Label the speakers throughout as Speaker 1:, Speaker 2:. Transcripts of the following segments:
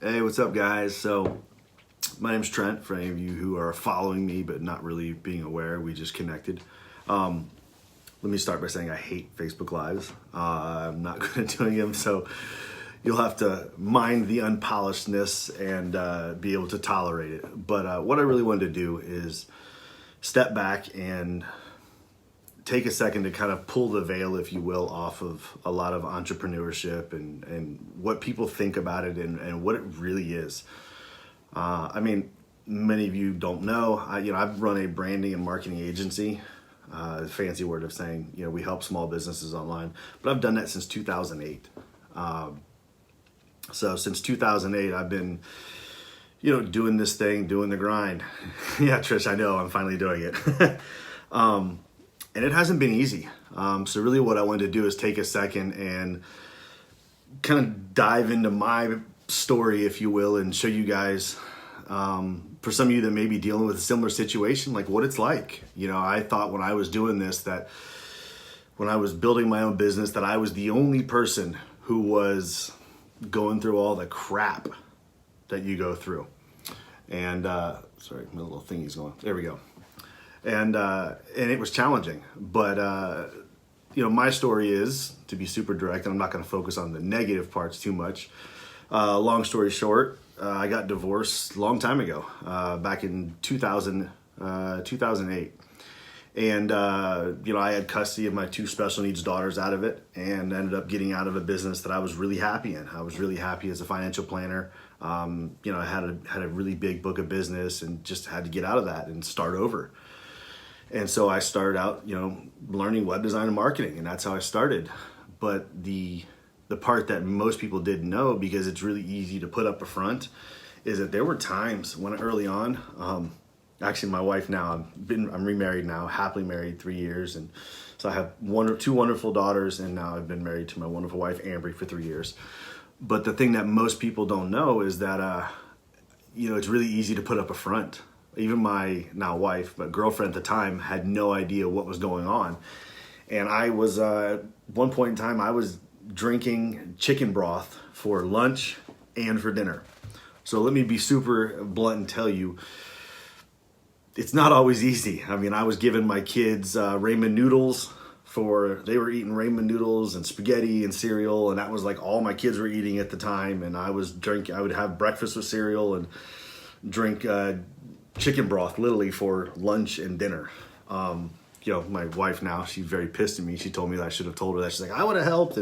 Speaker 1: Hey, what's up, guys? So, my name's Trent. For any of you who are following me but not really being aware, we just connected. Let me start by saying I hate Facebook Lives. I'm not good at doing them, so you'll have to mind the unpolishedness and be able to tolerate it. But what I really wanted to do is step back and take a second to kind of pull the veil, if you will, off of a lot of entrepreneurship and what people think about it and what it really is. Many of you don't know, I've run a branding and marketing agency, fancy word of saying, we help small businesses online, but I've done that since 2008. So since 2008, I've been, doing this thing, doing the grind. Yeah, Trish, I know, I'm finally doing it. And it hasn't been easy. So really what I wanted to do is take a second and kind of dive into my story, if you will, and show you guys, for some of you that may be dealing with a similar situation, like what it's like. I thought when I was doing this, that when I was building my own business, that I was the only person who was going through all the crap that you go through. And, sorry, my little thingy's going, there we go. And it was challenging, but my story is, to be super direct, and I'm not going to focus on the negative parts too much. Long story short, I got divorced a long time ago, back in 2008. And, I had custody of my two special needs daughters out of it and ended up getting out of a business that I was really happy in. I was really happy as a financial planner. I had a really big book of business and just had to get out of that and start over. And so I started out, learning web design and marketing, and that's how I started. But the part that most people didn't know, because it's really easy to put up a front, is that there were times when early on, actually my wife now, I'm remarried now, happily married 3 years. And so I have two wonderful daughters, and now I've been married to my wonderful wife, Ambry, for 3 years. But the thing that most people don't know is that, it's really easy to put up a front. Even my now wife, but girlfriend at the time, had no idea what was going on. And I was, at one point in time, I was drinking chicken broth for lunch and for dinner. So let me be super blunt and tell you, it's not always easy. I was giving my kids ramen noodles they were eating ramen noodles and spaghetti and cereal, and that was like all my kids were eating at the time. And I would have breakfast with cereal and drink chicken broth literally for lunch and dinner. My wife now, she's very pissed at me. She told me that I should have told her that. She's like, I would have helped.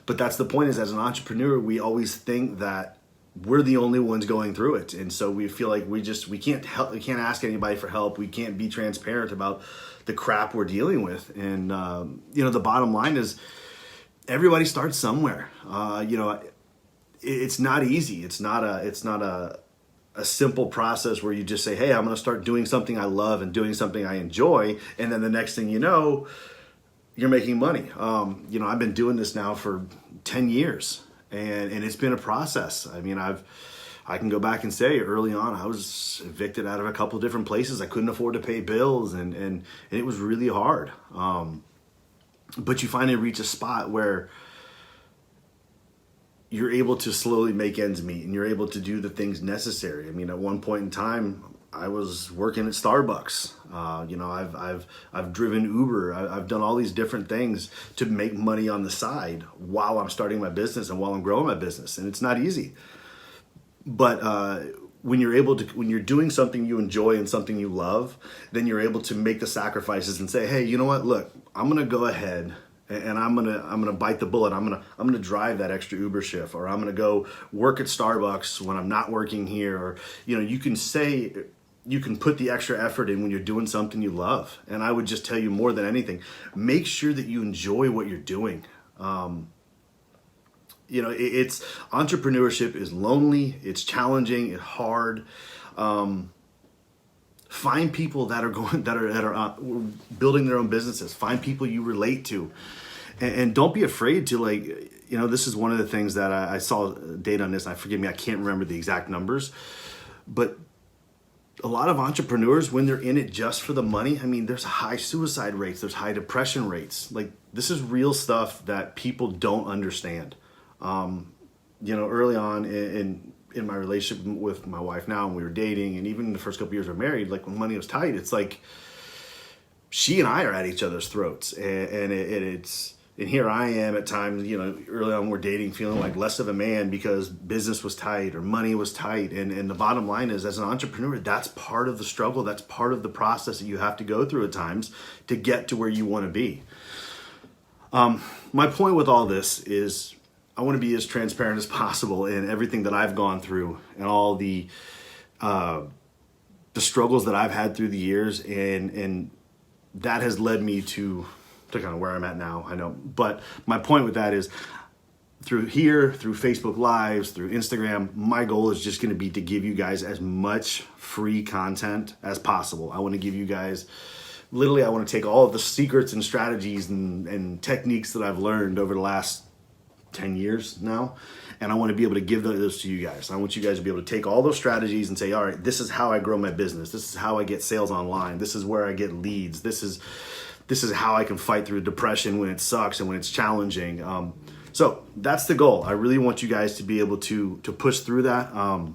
Speaker 1: But that's the point, is as an entrepreneur, we always think that we're the only ones going through it. And so we feel like we can't help, we can't ask anybody for help. We can't be transparent about the crap we're dealing with. And, the bottom line is everybody starts somewhere. It's not easy. It's not a simple process where you just say, hey, I'm going to start doing something I love and doing something I enjoy. And then the next thing you know, you're making money. I've been doing this now for 10 years and it's been a process. I can go back and say early on, I was evicted out of a couple of different places. I couldn't afford to pay bills and it was really hard. But you finally reach a spot where you're able to slowly make ends meet and you're able to do the things necessary. At one point in time, I was working at Starbucks. I've driven Uber. I've done all these different things to make money on the side while I'm starting my business and while I'm growing my business. And it's not easy. But when you're doing something you enjoy and something you love, then you're able to make the sacrifices and say, hey, you know what? Look, I'm going to go ahead and I'm gonna bite the bullet. I'm gonna drive that extra Uber shift, or I'm gonna go work at Starbucks when I'm not working here. Or you can put the extra effort in when you're doing something you love. And I would just tell you, more than anything, make sure that you enjoy what you're doing. It's entrepreneurship is lonely. It's challenging. It's hard. Find people that are building their own businesses. Find people you relate to, and don't be afraid to this is one of the things that I saw data on this. Forgive me, I can't remember the exact numbers, but a lot of entrepreneurs, when they're in it just for the money, there's high suicide rates, there's high depression rates. This is real stuff that people don't understand. Early on in in my relationship with my wife now, and we were dating, and even in the first couple years we were married, like when money was tight, it's like she and I are at each other's throats, and here I am at times, early on we're dating, feeling like less of a man because business was tight or money was tight. And the bottom line is, as an entrepreneur, that's part of the struggle. That's part of the process that you have to go through at times to get to where you want to be. My point with all this is I want to be as transparent as possible in everything that I've gone through and all the struggles that I've had through the years. And that has led me to kind of where I'm at now, I know. But my point with that is through Facebook Lives, through Instagram, my goal is just going to be to give you guys as much free content as possible. I want to give you guys, literally, I want to take all of the secrets and strategies and techniques that I've learned over the last 10 years now. And I want to be able to give those to you guys. I want you guys to be able to take all those strategies and say, all right, this is how I grow my business. This is how I get sales online. This is where I get leads. This is how I can fight through depression when it sucks and when it's challenging. So that's the goal. I really want you guys to be able to push through that. One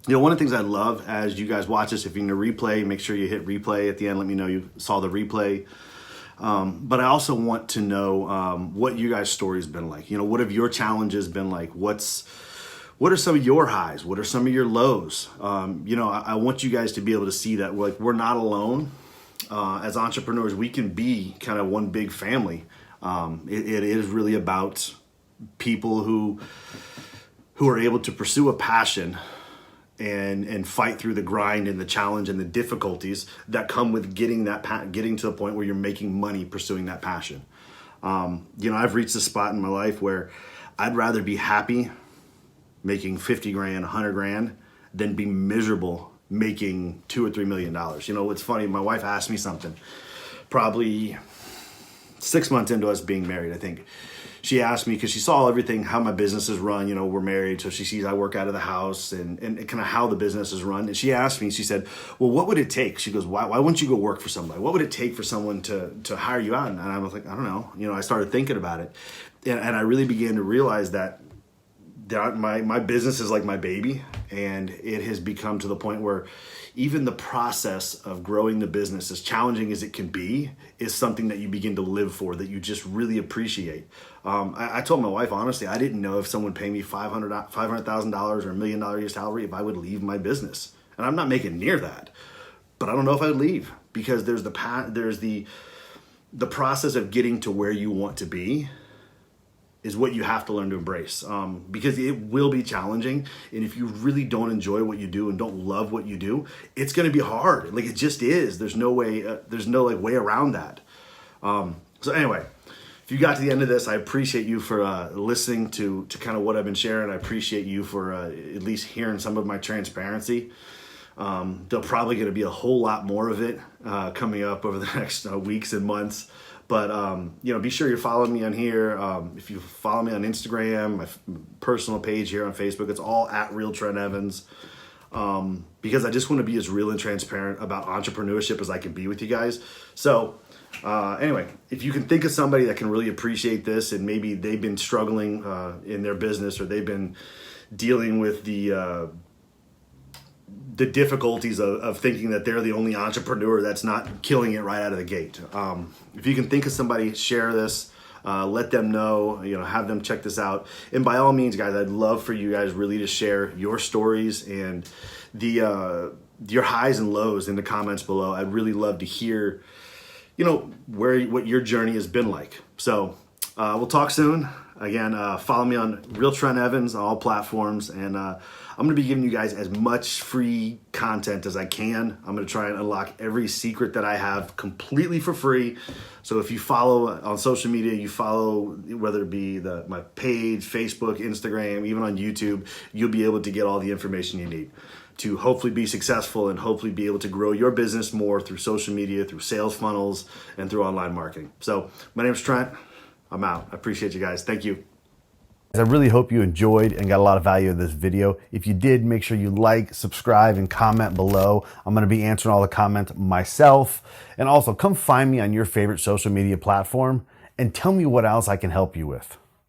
Speaker 1: of the things I love as you guys watch this, if you're in a replay, make sure you hit replay at the end. Let me know you saw the replay. But I also want to know what you guys' story's been like. What have your challenges been like? What are some of your highs? What are some of your lows? I want you guys to be able to see that we're not alone. As entrepreneurs, we can be kind of one big family. It is really about people who are able to pursue a passion and fight through the grind and the challenge and the difficulties that come with getting to the point where you're making money pursuing that passion. I've reached a spot in my life where I'd rather be happy making 50 grand, 100 grand than be miserable making $2 or $3 million. It's funny. My wife asked me something probably 6 months into us being married, I think. She asked me, because she saw everything, how my business is run. We're married, so she sees I work out of the house and kind of how the business is run. And she asked me, she said, well, what would it take? She goes, why wouldn't you go work for somebody? What would it take for someone to hire you out? And I was like, I don't know. I started thinking about it. And I really began to realize that my business is like my baby, and it has become to the point where even the process of growing the business, as challenging as it can be, is something that you begin to live for, that you just really appreciate. I told my wife, honestly, I didn't know if someone paid me $500,000 or $1 million a year salary if I would leave my business. And I'm not making near that, but I don't know if I would leave, because there's the process of getting to where you want to be is what you have to learn to embrace, because it will be challenging. And if you really don't enjoy what you do and don't love what you do, it's going to be hard. Like, it just is. There's no way, way around that. So anyway, if you got to the end of this, I appreciate you for listening to kind of what I've been sharing. I appreciate you for at least hearing some of my transparency. There'll probably going to be a whole lot more of it coming up over the next weeks and months. But, be sure you're following me on here. If you follow me on Instagram, my personal page here on Facebook, it's all at Real Trent Evans. Because I just want to be as real and transparent about entrepreneurship as I can be with you guys. So anyway, if you can think of somebody that can really appreciate this, and maybe they've been struggling in their business, or they've been dealing with the difficulties of thinking that they're the only entrepreneur that's not killing it right out of the gate. If you can think of somebody, share this, let them know, have them check this out. And by all means, guys, I'd love for you guys really to share your stories and your highs and lows in the comments below. I'd really love to hear, what your journey has been like. So we'll talk soon. Again, follow me on Real Trent Evans on all platforms, and I'm going to be giving you guys as much free content as I can. I'm going to try and unlock every secret that I have completely for free. So if you follow on social media, you follow, whether it be my page, Facebook, Instagram, even on YouTube, you'll be able to get all the information you need to hopefully be successful and hopefully be able to grow your business more through social media, through sales funnels, and through online marketing. So my name's Trent. I'm out. I appreciate you guys. Thank you. I really hope you enjoyed and got a lot of value in this video. If you did, make sure you like, subscribe, and comment below. I'm going to be answering all the comments myself. And also, come find me on your favorite social media platform and tell me what else I can help you with.